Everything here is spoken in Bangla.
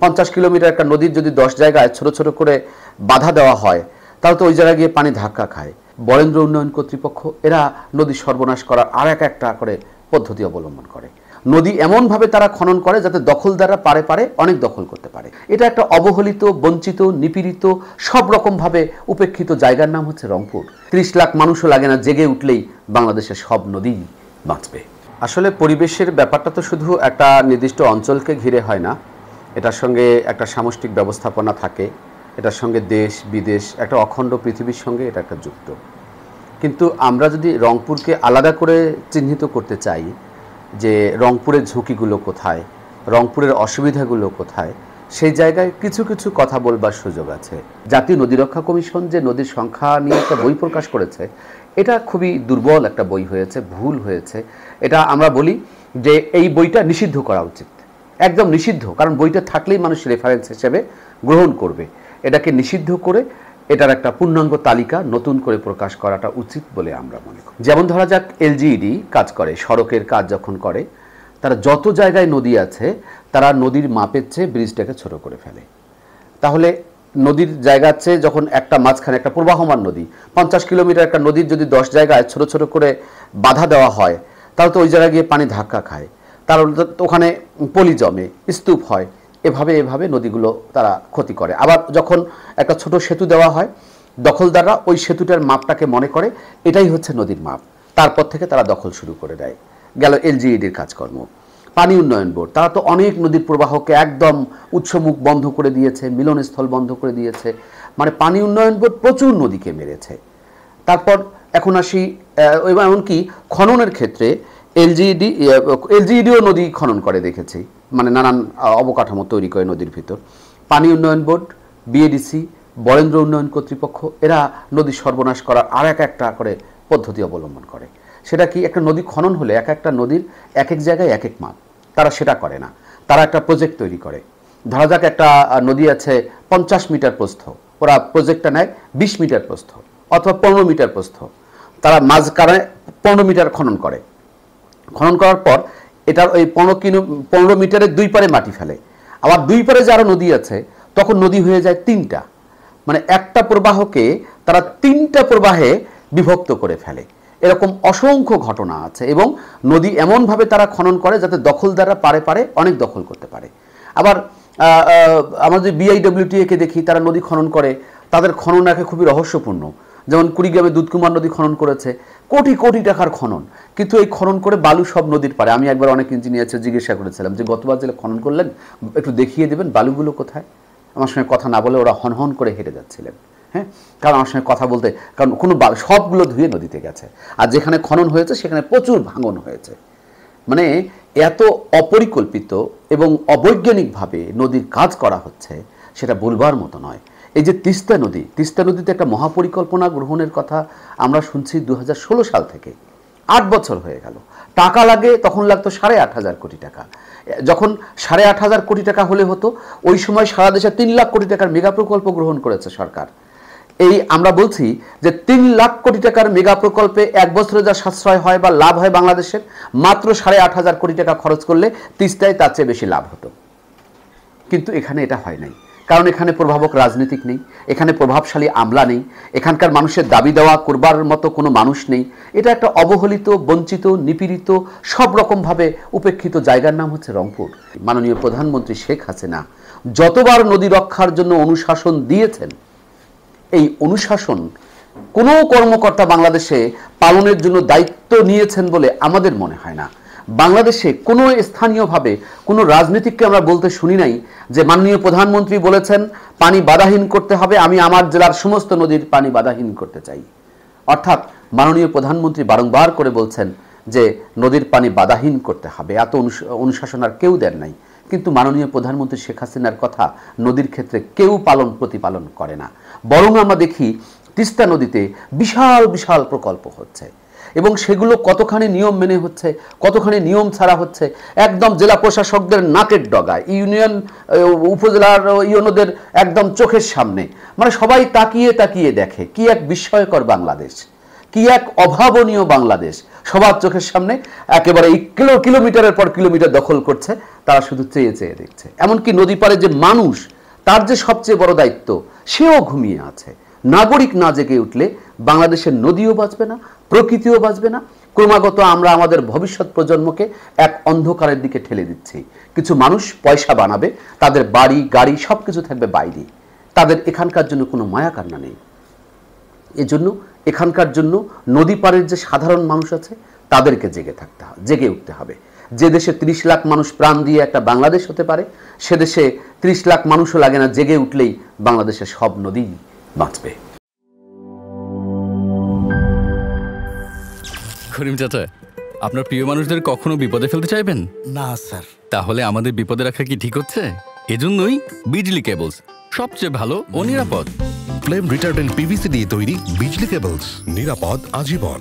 50 কিলোমিটার একটা নদীর যদি 10 জায়গায় ছোট ছোট করে বাধা দেওয়া হয়, তাহলে তো ওই জায়গায় গিয়ে পানি ধাক্কা খায়। বরেন্দ্র উন্নয়ন কর্তৃপক্ষ এরা নদী সর্বনাশ করার আর একটা করে পদ্ধতি অবলম্বন করে। নদী এমনভাবে তারা খনন করে যাতে দখলদাররা পারে পারে অনেক দখল করতে পারে। এটা একটা অবহেলিত, বঞ্চিত, নিপীড়িত, সব রকমভাবে উপেক্ষিত জায়গার নাম হচ্ছে রংপুর। 30 লাখ মানুষও লাগে না জেগে উঠলেই বাংলাদেশের সব নদী বাঁচবে। আসলে পরিবেশের ব্যাপারটা তো শুধু একটা নির্দিষ্ট অঞ্চলকে ঘিরে হয় না, এটার সঙ্গে একটা সামষ্টিক ব্যবস্থাপনা থাকে, এটার সঙ্গে দেশ বিদেশ, একটা অখণ্ড পৃথিবীর সঙ্গে এটা একটা যুক্ত। কিন্তু আমরা যদি রংপুরকে আলাদা করে চিহ্নিত করতে চাই যে রংপুরের ঝুঁকিগুলো কোথায়, রংপুরের অসুবিধাগুলো কোথায়, সেই জায়গায় কিছু কিছু কথা বলবার সুযোগ আছে। জাতীয় নদী রক্ষা কমিশন যে নদীর সংখ্যা নিয়ে একটা বই প্রকাশ করেছে, এটা খুবই দুর্বল একটা বই হয়েছে, ভুল হয়েছে। এটা আমরা বলি যে এই বইটা নিষিদ্ধ করা উচিত, একদম নিষিদ্ধ। কারণ বইটা থাকলেই মানুষ রেফারেন্স হিসেবে গ্রহণ করবে। এটাকে নিষিদ্ধ করে এটার একটা পূর্ণাঙ্গ তালিকা নতুন করে প্রকাশ করাটা উচিত বলে আমরা মনে করি। যেমন ধরা যাক এলজিইডি কাজ করে, সড়কের কাজ যখন করে, তারা যত জায়গায় নদী আছে তারা নদীর মাপের চেয়ে ব্রিজটাকে ছোট করে ফেলে। তাহলে নদীর জায়গার চেয়ে যখন একটা মাঝখানে একটা প্রবাহমান নদী, 50 কিলোমিটার একটা নদীর যদি 10 জায়গায় ছোট ছোট করে বাধা দেওয়া হয়, তাহলে তো ওই জায়গায় গিয়ে পানি ধাক্কা খায়, তাহলে ওখানে পলি জমে, স্তূপ হয়, এভাবে নদীগুলো তারা ক্ষতি করে। আবার যখন একটা ছোট সেতু দেওয়া হয়, দখলদাররা ওই সেতুটার মাপটাকে মনে করে এটাই হচ্ছে নদীর মাপ, তারপর থেকে তারা দখল শুরু করে দেয়। গেল এলজিইডির কাজকর্ম। পানি উন্নয়ন বোর্ড, তারা তো অনেক নদীর প্রবাহকে একদম উৎসমুখ বন্ধ করে দিয়েছে, মিলনস্থল বন্ধ করে দিয়েছে। মানে পানি উন্নয়ন বোর্ড প্রচুর নদীকে মেরেছে। তারপর এখন আসি এমনকি খননের ক্ষেত্রে এলজিইডিও নদী খনন করে দেখেছি, মানে নানান অবকাঠামো তৈরি করে নদীর ভিতর। পানি উন্নয়ন বোর্ড, বিএডিসি, বরেন্দ্র উন্নয়ন কর্তৃপক্ষ এরা নদী সর্বনাশ করার আর একটা করে পদ্ধতি অবলম্বন করে। সেটা কি, একটা নদী খনন হলে একটা নদীর এক এক জায়গায় এক এক মাপ, তারা সেটা করে না। তারা একটা প্রজেক্ট তৈরি করে। ধরা যাক একটা নদী আছে 50 মিটার প্রস্থ, ওরা প্রজেক্টটা নেয় 20 মিটার প্রস্থ অথবা 15 মিটার প্রস্থ। তারা মাঝখানে 15 মিটার খনন করে। খনন করার পর এটার ওই 15 মিটারের দুই পারে মাটি ফেলে। আবার দুই পারে যে আরো নদী আছে, তখন নদী হয়ে যায় 3টা। মানে একটা প্রবাহকে তারা 3টা প্রবাহে বিভক্ত করে ফেলে। এরকম অসংখ্য ঘটনা আছে। এবং নদী এমনভাবে তারা খনন করে যাতে দখলদাররা পারে পারে অনেক দখল করতে পারে। আবার আমাদের বিআইডব্লিউটিএ-কে দেখি, তারা নদী খনন করে, তাদের খনন একে খুবই রহস্যপূর্ণ। যেমন কুড়িগ্রামে দুধকুমার নদী খনন করেছে, কোটি কোটি টাকার খনন, কিন্তু এই খনন করে বালু সব নদীর পারে। আমি একবার অনেক ইঞ্জিনিয়ারকে জিজ্ঞাসা করেছিলাম যে গতবার যে খনন করলেন একটু দেখিয়ে দেবেন বালুগুলো কোথায়। আমার সঙ্গে কথা না বলে ওরা হনহন করে হেঁটে যাচ্ছিলেন। হ্যাঁ, কারণ আমার সঙ্গে কথা বলতে, কারণ কোনো সবগুলো ধুয়ে নদীতে গেছে। আর যেখানে খনন হয়েছে সেখানে প্রচুর ভাঙন হয়েছে। মানে এত অপরিকল্পিত এবং অবৈজ্ঞানিকভাবে নদীর কাজ করা হচ্ছে, সেটা বলবার মতো নয়। এই যে তিস্তা নদীতে একটা মহাপরিকল্পনা গ্রহণের কথা আমরা শুনছি 2016 সাল থেকে। 8 বছর হয়ে গেল। টাকা লাগে, তখন লাগতো 8,500 কোটি টাকা। যখন 8,500 কোটি টাকা হলে হতো, ওই সময় সারা দেশে 3 লাখ কোটি টাকার মেগা প্রকল্প গ্রহণ করেছে সরকার। এই আমরা বলছি যে 3 লাখ কোটি টাকার মেগা প্রকল্পে এক বছরে যা সাশ্রয় হয় বা লাভ হয় বাংলাদেশের, মাত্র 8,500 কোটি টাকা খরচ করলে তিস্তায় তার চেয়ে বেশি লাভ হতো। কিন্তু এখানে এটা হয় নাই, কারণ এখানে প্রভাবক রাজনীতিক নেই, এখানে প্রভাবশালী আমলা নেই, এখানকার মানুষের দাবি দেওয়া করবার মতো কোনো মানুষ নেই। এটা একটা অবহেলিত, বঞ্চিত, নিপীড়িত, সব রকমভাবে উপেক্ষিত জায়গার নাম হচ্ছে রংপুর। মাননীয় প্রধানমন্ত্রী শেখ হাসিনা যতবার নদী রক্ষার জন্য অনুশাসন দিয়েছেন, এই অনুশাসন কোনো কর্মকর্তা বাংলাদেশে পালনের জন্য দায়িত্ব নিয়েছেন বলে আমাদের মনে হয় না। বাংলাদেশে কোনো স্থানীয়ভাবে কোনো রাজনীতিককে আমরা বলতে শুনি নাই যে মাননীয় প্রধানমন্ত্রী বলেছেন পানি বাধাহীন করতে হবে, আমি আমার জেলার সমস্ত নদীর পানি বাধাহীন করতে চাই। অর্থাৎ মাননীয় প্রধানমন্ত্রী বারংবার করে বলছেন যে নদীর পানি বাধাহীন করতে হবে। এত অনুশাসন আর কেউ দেন নাই। কিন্তু মাননীয় প্রধানমন্ত্রী শেখ হাসিনার কথা নদীর ক্ষেত্রে কেউ প্রতিপালন করে না। বরং আমরা দেখি তিস্তা নদীতে বিশাল বিশাল প্রকল্প হচ্ছে এবং সেগুলো কতখানি নিয়ম মেনে হচ্ছে, কতখানি নিয়ম ছাড়া হচ্ছে, একদম জেলা প্রশাসকদের নাকের ডগায়, ইউনিয়ন উপজেলার ইউনোদের একদম চোখের সামনে। মানে সবাই তাকিয়ে তাকিয়ে দেখে। কি এক বিস্ময়কর বাংলাদেশ, কি এক অভাবনীয় বাংলাদেশ সবার চোখের সামনে একেবারে কিলোমিটারের পর কিলোমিটার দখল করছে, তারা শুধু চেয়ে চেয়ে দেখছে। এমনকি নদী পাড়ে যে মানুষ, তার যে সবচেয়ে বড় দায়িত্ব, সেও ঘুমিয়ে আছে। নাগরিক না জেগে উঠলে বাংলাদেশের নদীও বাঁচবে না, প্রকৃতিও বাঁচবে না। ক্রমাগত আমরা আমাদের ভবিষ্যৎ প্রজন্মকে এক অন্ধকারের দিকে ঠেলে দিচ্ছি। কিছু মানুষ পয়সা বানাবে, তাদের বাড়ি গাড়ি সব কিছু থাকবে বাইরে, তাদের এখানকার জন্য কোনো মায়া কান্না নেই। এজন্য এখানকার জন্য নদী পাড়ের যে সাধারণ মানুষ আছে তাদেরকে জেগে উঠতে হবে। যে দেশে 30 লাখ মানুষ প্রাণ দিয়ে একটা বাংলাদেশ হতে পারে, সে দেশে 30 লাখ মানুষও লাগে না, জেগে উঠলেই বাংলাদেশের সব নদী বাঁচবে। করিম চাচা, আপনার প্রিয় মানুষদের কখনো বিপদে ফেলতে চাইবেন না স্যার। তাহলে আমাদের বিপদে রাখা কি ঠিক হচ্ছে? এজন্যই বিজলি কেবলস সবচেয়ে ভালো ও নিরাপদ। ফ্লেম রিটার্ডেন্ট পিভিসি দিয়ে তৈরি বিজলি কেবলস, নিরাপদ আজীবন।